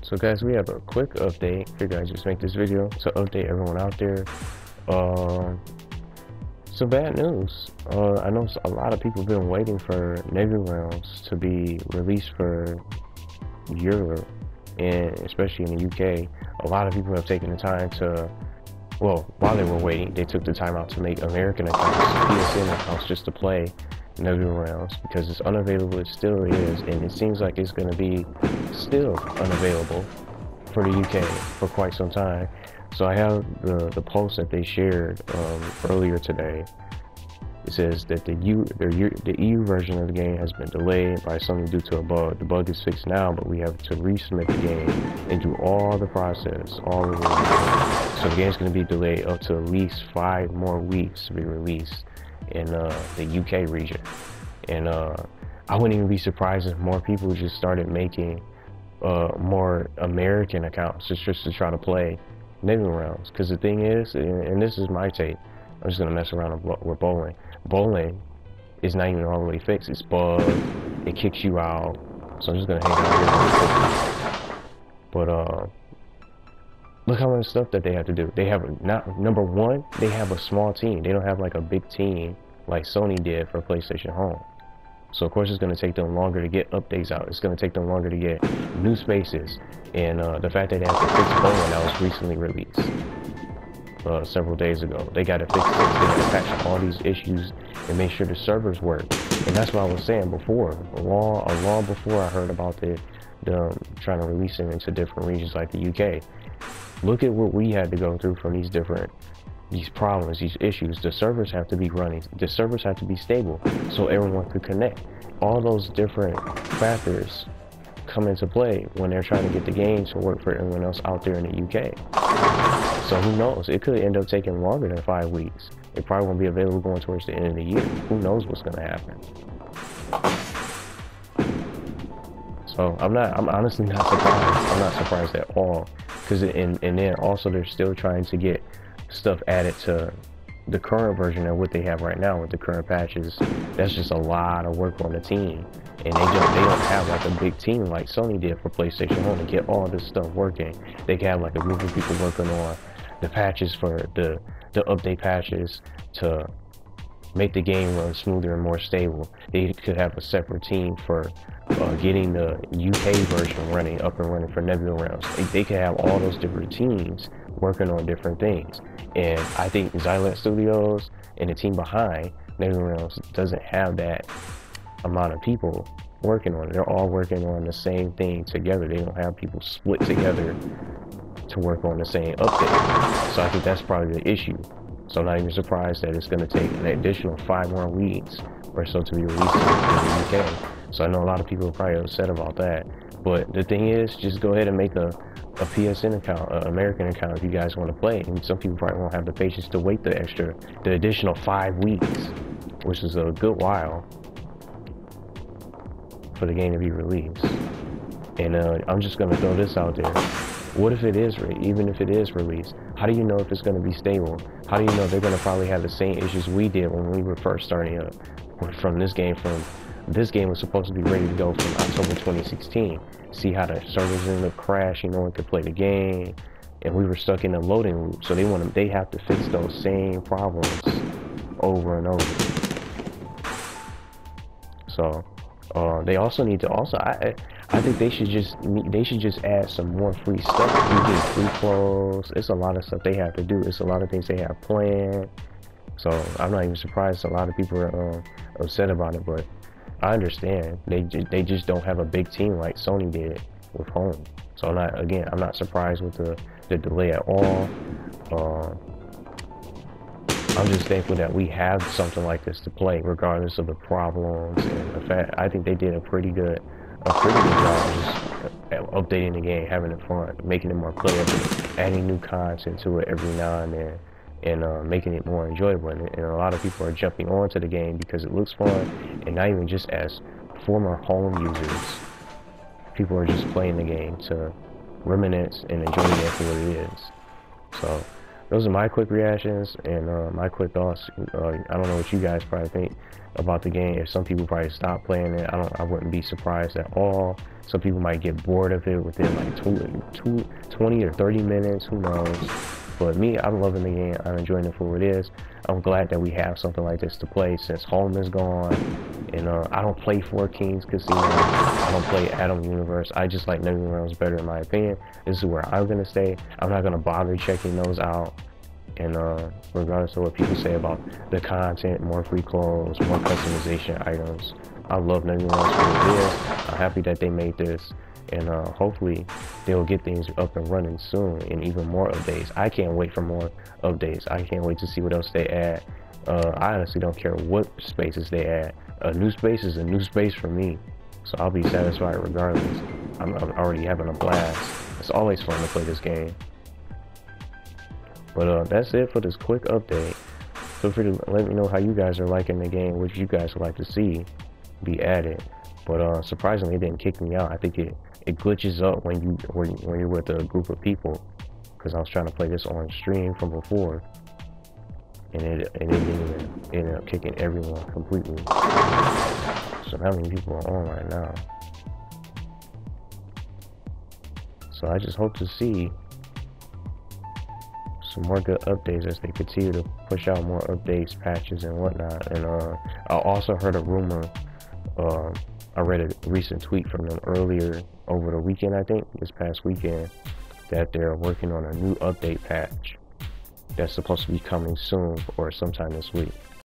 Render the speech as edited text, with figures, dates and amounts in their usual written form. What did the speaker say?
So guys, we have a quick update. Figured I'd just make this video to update everyone out there. Some bad news. I know a lot of people have been waiting for Nebula Realms to be released for Europe, and especially in the UK. A lot of people have taken the time to, well, while they were waiting, they took the time out to make American accounts, PSN accounts, just to play Nebula Realms, because it's unavailable. It still is, and it seems like it's going to be still unavailable for the UK for quite some time. So I have the post that they shared earlier today. It says that the EU version of the game has been delayed by Sony due to a bug. The bug is fixed now, but we have to resubmit the game and do all the process, all of it. So the game's going to be delayed up to at least 5 more weeks to be released in the UK region. And I wouldn't even be surprised if more people just started making more American accounts just to try to play Nebula Realms. Because the thing is, and this is my take, I'm just gonna mess around with bowling. Bowling is not even all the way fixed. It's bugged. It kicks you out. So I'm just gonna hang out here. But look how much stuff that they have to do. They have number one, they have a small team. They don't have like a big team like Sony did for PlayStation Home. So of course it's going to take them longer to get updates out. It's going to take them longer to get new spaces. And the fact that they have to fix bowling that was recently released several days ago. They got to fix this. They got to patch all these issues and make sure the servers work. And that's what I was saying before. Long before I heard about them trying to release them into different regions like the UK. Look at what we had to go through from these problems, these issues. The servers have to be running. The servers have to be stable so everyone could connect. All those different factors come into play when they're trying to get the game to work for everyone else out there in the UK. So who knows? It could end up taking longer than 5 weeks. It probably won't be available going towards the end of the year. Who knows what's going to happen? So I'm honestly not surprised. I'm not surprised at all. Because and then also they're still trying to get stuff added to the current version of what they have right now with the current patches. That's just a lot of work on the team, and they don't have like a big team like Sony did for PlayStation Home to get all this stuff working. They can have like a group of people working on the patches for the update patches to make the game run smoother and more stable. They could have a separate team for getting the UK version up and running for Nebula Realms. They could have all those different teams working on different things. And I think Xylent Studios and the team behind Nebula Realms doesn't have that amount of people working on it. They're all working on the same thing together. They don't have people split together to work on the same update. So I think that's probably the issue. So I'm not even surprised that it's going to take an additional 5 more weeks or so to be released in the UK. So I know a lot of people are probably upset about that. But the thing is, just go ahead and make a PSN account, an American account, if you guys want to play. And some people probably won't have the patience to wait the additional 5 weeks, which is a good while for the game to be released. And I'm just going to throw this out there. What if it is, even if it is released, how do you know if it's going to be stable? How do you know they're going to probably have the same issues we did when we were first starting up from this game? This game was supposed to be ready to go from October 2016. See how the servers ended up crashing, no one could play the game, and we were stuck in a loading loop. So they have to fix those same problems over and over. So they also need to I think they should just add some more free stuff. You get free clothes. It's a lot of stuff they have to do. It's a lot of things they have planned. So I'm not even surprised a lot of people are upset about it, but I understand. They just don't have a big team like Sony did with Home. So I'm not surprised with the delay at all. I'm just thankful that we have something like this to play, regardless of the problems and the fact. I think they did a pretty good job just updating the game, having it fun, making it more playable, adding new content to it every now and then, and making it more enjoyable. And a lot of people are jumping onto the game because it looks fun, and not even just as former Home users. People are just playing the game to reminisce and enjoy the game for what it is. So those are my quick reactions and my quick thoughts. I don't know what you guys probably think about the game. If some people probably stop playing it, I wouldn't be surprised at all. Some people might get bored of it within like 20 or 30 minutes, who knows. But me, I'm loving the game. I'm enjoying it for what it is. I'm glad that we have something like this to play since home is gone. And I don't play Four Kings Casino. I don't play Atom Universe. I just like Nebula Realms better in my opinion. This is where I'm gonna stay. I'm not gonna bother checking those out. And regardless of what people say about the content, more free clothes, more customization items, I love Nebula Realms for what it is. I'm happy that they made this. And hopefully they'll get things up and running soon and even more updates. I can't wait for more updates. I can't wait to see what else they add. I honestly don't care what spaces they add. A new space is a new space for me, so I'll be satisfied regardless. I'm already having a blast. It's always fun to play this game. But that's it for this quick update. Feel free to let me know how you guys are liking the game, what you guys would like to see be added. But surprisingly, it didn't kick me out. I think it glitches up when you're with a group of people, because I was trying to play this on stream from before, and it ended up kicking everyone completely. So how many people are on right now? So I just hope to see some more good updates as they continue to push out more updates, patches, and whatnot. And I also heard a rumor. I read a recent tweet from them earlier over the weekend, I think, this past weekend, that they're working on a new update patch that's supposed to be coming soon or sometime this week.